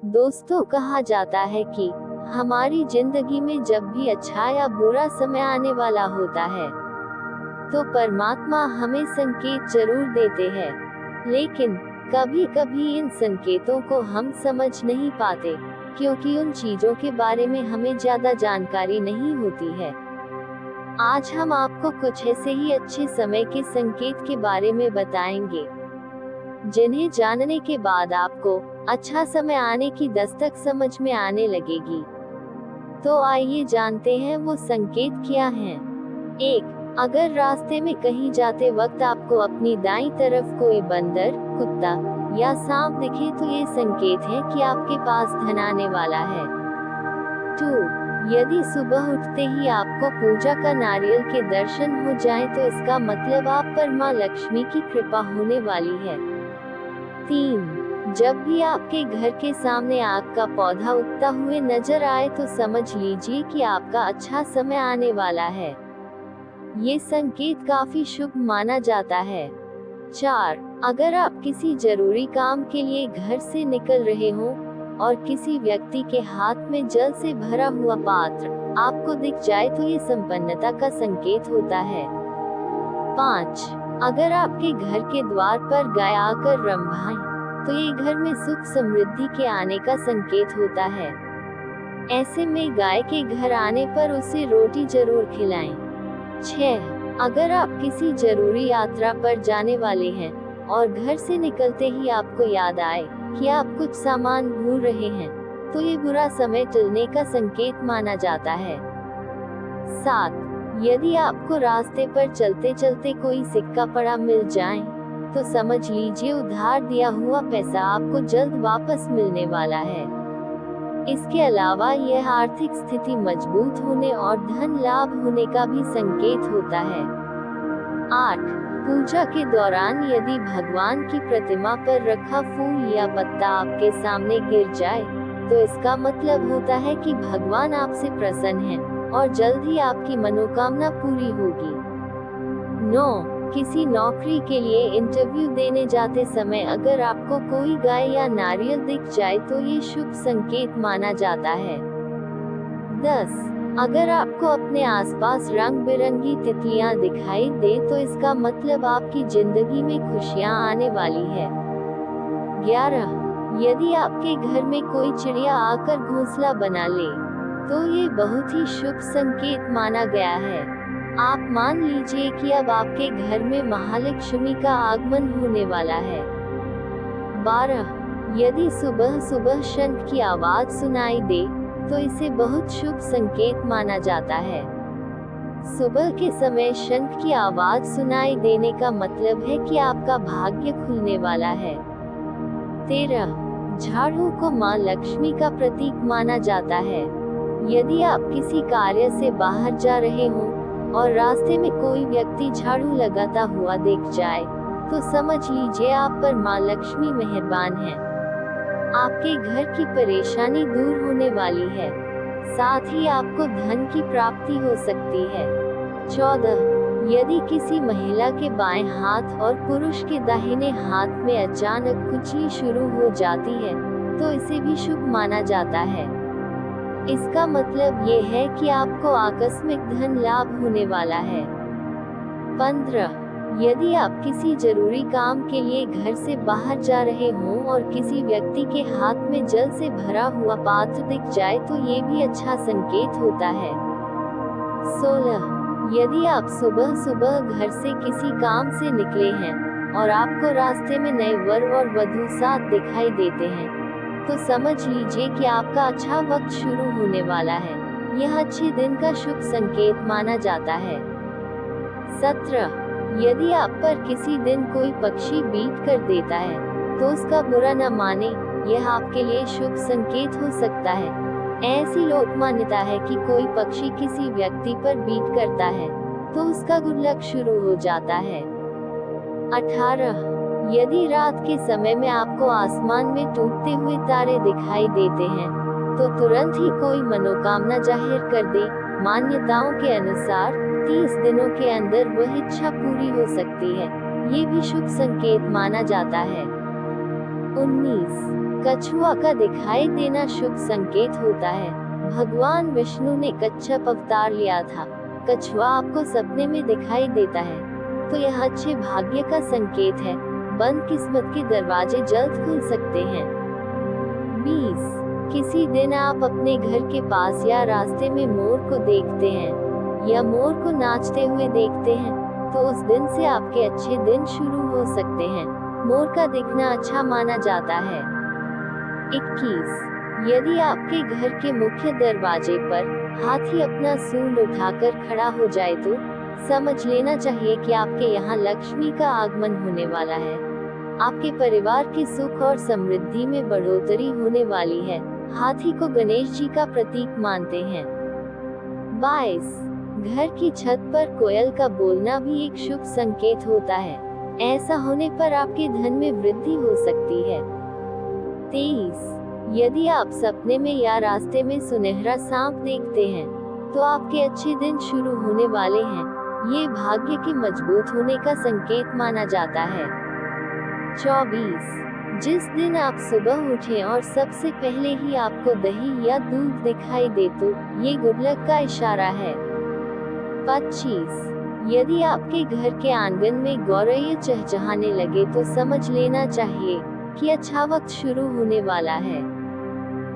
दोस्तों, कहा जाता है कि हमारी जिंदगी में जब भी अच्छा या बुरा समय आने वाला होता है तो परमात्मा हमें संकेत जरूर देते हैं, लेकिन कभी कभी इन संकेतों को हम समझ नहीं पाते, क्योंकि उन चीजों के बारे में हमें ज्यादा जानकारी नहीं होती है। आज हम आपको कुछ ऐसे ही अच्छे समय के संकेत के बारे में बताएंगे जिन्हें जानने के बाद आपको अच्छा समय आने की दस्तक समझ में आने लगेगी। तो आइए जानते हैं वो संकेत क्या हैं। 1. अगर रास्ते में कहीं जाते वक्त आपको अपनी दाईं तरफ कोई बंदर, कुत्ता या सांप दिखे तो ये संकेत है कि आपके पास धन आने वाला है। 2. यदि सुबह उठते ही आपको पूजा का नारियल के दर्शन हो जाए तो इसका मतलब आप पर मां लक्ष्मी की कृपा होने वाली है। 3. जब भी आपके घर के सामने आग का पौधा उगता हुए नजर आए तो समझ लीजिए कि आपका अच्छा समय आने वाला है। ये संकेत काफी शुभ माना जाता है। 4. अगर आप किसी जरूरी काम के लिए घर से निकल रहे हो और किसी व्यक्ति के हाथ में जल से भरा हुआ पात्र आपको दिख जाए तो ये संपन्नता का संकेत होता है। 5. अगर आपके घर के द्वार पर गाय आकर रंभाए तो ये घर में सुख समृद्धि के आने का संकेत होता है। ऐसे में गाय के घर आने पर उसे रोटी जरूर खिलाएं। 6. अगर आप किसी जरूरी यात्रा पर जाने वाले हैं और घर से निकलते ही आपको याद आए कि आप कुछ सामान भूल रहे हैं तो ये बुरा समय टलने का संकेत माना जाता है। 7. यदि आपको रास्ते पर चलते चलते कोई सिक्का पड़ा मिल जाए तो समझ लीजिए उधार दिया हुआ पैसा आपको जल्द वापस मिलने वाला है। इसके अलावा यह आर्थिक स्थिति मजबूत होने और धन लाभ होने का भी संकेत होता है। 8. पूजा के दौरान यदि भगवान की प्रतिमा पर रखा फूल या पत्ता आपके सामने गिर जाए तो इसका मतलब होता है कि भगवान आपसे प्रसन्न हैं और जल्द ही आपकी मनोकामना पूरी होगी। 9. किसी नौकरी के लिए इंटरव्यू देने जाते समय अगर आपको कोई गाय या नारियल दिख जाए तो ये शुभ संकेत माना जाता है। 10. अगर आपको अपने आसपास रंग बिरंगी तितलियां दिखाई दे तो इसका मतलब आपकी जिंदगी में खुशियां आने वाली है। 11. यदि आपके घर में कोई चिड़िया आकर घोंसला बना ले तो ये बहुत ही शुभ संकेत माना गया है। आप मान लीजिए कि अब आपके घर में महालक्ष्मी का आगमन होने वाला है। 12. यदि सुबह सुबह शंख की आवाज सुनाई दे तो इसे बहुत शुभ संकेत माना जाता है। सुबह के समय शंख की आवाज सुनाई देने का मतलब है कि आपका भाग्य खुलने वाला है। 13. झाड़ू को मां लक्ष्मी का प्रतीक माना जाता है। यदि आप किसी कार्य से बाहर जा रहे हो और रास्ते में कोई व्यक्ति झाड़ू लगाता हुआ दिख जाए तो समझ लीजिए आप पर मां लक्ष्मी मेहरबान है। आपके घर की परेशानी दूर होने वाली है, साथ ही आपको धन की प्राप्ति हो सकती है। 14. यदि किसी महिला के बाएं हाथ और पुरुष के दाहिने हाथ में अचानक खुजली शुरू हो जाती है तो इसे भी शुभ माना जाता है। इसका मतलब ये है कि आपको आकस्मिक धन लाभ होने वाला है। 15. यदि आप किसी जरूरी काम के लिए घर से बाहर जा रहे हों और किसी व्यक्ति के हाथ में जल से भरा हुआ पात्र दिख जाए तो ये भी अच्छा संकेत होता है। 16. यदि आप सुबह सुबह घर से किसी काम से निकले हैं और आपको रास्ते में नए वर और वधू साथ दिखाई देते हैं तो समझ लीजिए कि आपका अच्छा वक्त शुरू होने वाला है। यह अच्छे दिन का शुभ संकेत माना जाता है। 17. यदि आप पर किसी दिन कोई पक्षी बीट कर देता है तो उसका बुरा न माने, यह आपके लिए शुभ संकेत हो सकता है। ऐसी लोक मान्यता है कि कोई पक्षी किसी व्यक्ति पर बीट करता है तो उसका गुड लक शुरू हो जाता है। 18. यदि रात के समय में आपको आसमान में टूटते हुए तारे दिखाई देते हैं तो तुरंत ही कोई मनोकामना जाहिर कर दे। मान्यताओं के अनुसार 30 दिनों के अंदर वह इच्छा पूरी हो सकती है। ये भी शुभ संकेत माना जाता है। 19. कछुआ का दिखाई देना शुभ संकेत होता है। भगवान विष्णु ने कच्छप अवतार लिया था। कछुआ आपको सपने में दिखाई देता है तो यह अच्छे भाग्य का संकेत है। बंद किस्मत के दरवाजे जल्द खुल सकते हैं। 20. किसी दिन आप अपने घर के पास या रास्ते में मोर को देखते हैं या मोर को नाचते हुए देखते हैं तो उस दिन से आपके अच्छे दिन शुरू हो सकते हैं। मोर का दिखना अच्छा माना जाता है। 21. यदि आपके घर के मुख्य दरवाजे पर हाथी अपना सूंड उठाकर खड़ा हो जाए तो समझ लेना चाहिए कि आपके यहाँ लक्ष्मी का आगमन होने वाला है। आपके परिवार के सुख और समृद्धि में बढ़ोतरी होने वाली है। हाथी को गणेश जी का प्रतीक मानते हैं। 22. घर की छत पर कोयल का बोलना भी एक शुभ संकेत होता है। ऐसा होने पर आपके धन में वृद्धि हो सकती है। 23. यदि आप सपने में या रास्ते में सुनहरा सांप देखते हैं तो आपके अच्छे दिन शुरू होने वाले हैं। ये भाग्य के मजबूत होने का संकेत माना जाता है। 24. जिस दिन आप सुबह उठें और सबसे पहले ही आपको दही या दूध दिखाई दे तो ये गुड लक का इशारा है। 25. यदि आपके घर के आंगन में गौरैया चहचहाने लगे तो समझ लेना चाहिए कि अच्छा वक्त शुरू होने वाला है।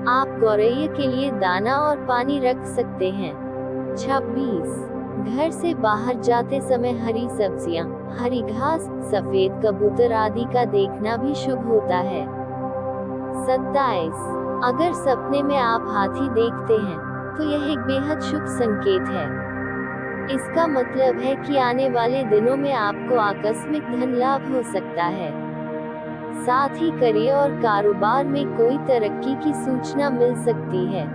आप गौरैया के लिए दाना और पानी रख सकते हैं। 26. घर से बाहर जाते समय हरी सब्जियां, हरी घास, सफेद कबूतर आदि का देखना भी शुभ होता है। 27. अगर सपने में आप हाथी देखते हैं तो यह एक बेहद शुभ संकेत है। इसका मतलब है कि आने वाले दिनों में आपको आकस्मिक धन लाभ हो सकता है। साथ ही करियर और कारोबार में कोई तरक्की की सूचना मिल सकती है।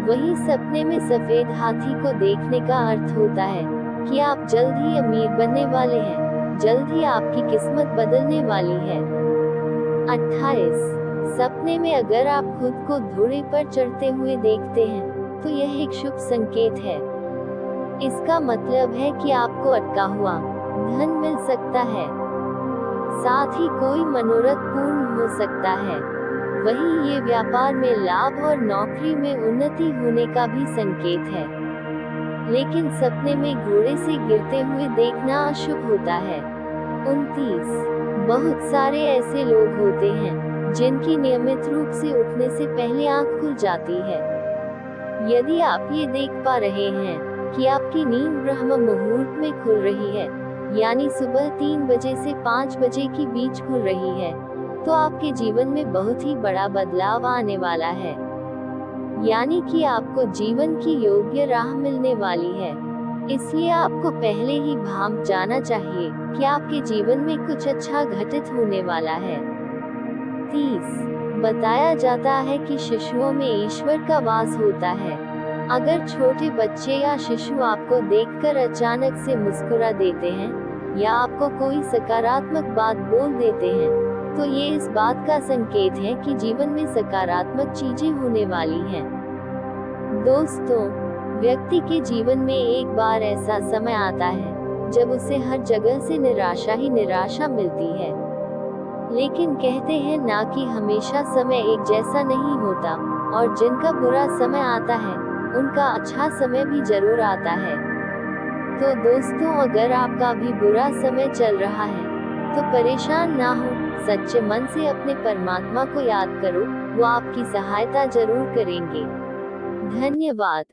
वहीं सपने में सफेद हाथी को देखने का अर्थ होता है कि आप जल्द ही अमीर बनने वाले हैं। जल्द ही आपकी किस्मत बदलने वाली है। 28. सपने में अगर आप खुद को घोड़े पर चढ़ते हुए देखते हैं तो यह एक शुभ संकेत है। इसका मतलब है कि आपको अटका हुआ धन मिल सकता है। साथ ही कोई मनोरथ पूर्ण हो सकता है। वहीं ये व्यापार में लाभ और नौकरी में उन्नति होने का भी संकेत है। लेकिन सपने में घोड़े से गिरते हुए देखना अशुभ होता है। 29. बहुत सारे ऐसे लोग होते हैं जिनकी नियमित रूप से उठने से पहले आंख खुल जाती है। यदि आप ये देख पा रहे हैं कि आपकी नींद ब्रह्म मुहूर्त में खुल रही है, यानी सुबह 3 बजे से 5 बजे के बीच खुल रही है, तो आपके जीवन में बहुत ही बड़ा बदलाव आने वाला है। यानी कि आपको जीवन की योग्य राह मिलने वाली है। इसलिए आपको पहले ही भांप जाना चाहिए कि आपके जीवन में कुछ अच्छा घटित होने वाला है। 30. बताया जाता है कि शिशुओं में ईश्वर का वास होता है। अगर छोटे बच्चे या शिशु आपको देखकर अचानक से मुस्कुरा देते हैं या आपको कोई सकारात्मक बात बोल देते हैं तो ये इस बात का संकेत है कि जीवन में सकारात्मक चीजें होने वाली हैं। दोस्तों, व्यक्ति के जीवन में एक बार ऐसा समय आता है जब उसे हर जगह से निराशा ही निराशा मिलती है। लेकिन कहते हैं ना कि हमेशा समय एक जैसा नहीं होता और जिनका बुरा समय आता है उनका अच्छा समय भी जरूर आता है। तो दोस्तों, अगर आपका भी बुरा समय चल रहा है तो परेशान ना हो, सच्चे मन से अपने परमात्मा को याद करो, वो आपकी सहायता जरूर करेंगे। धन्यवाद।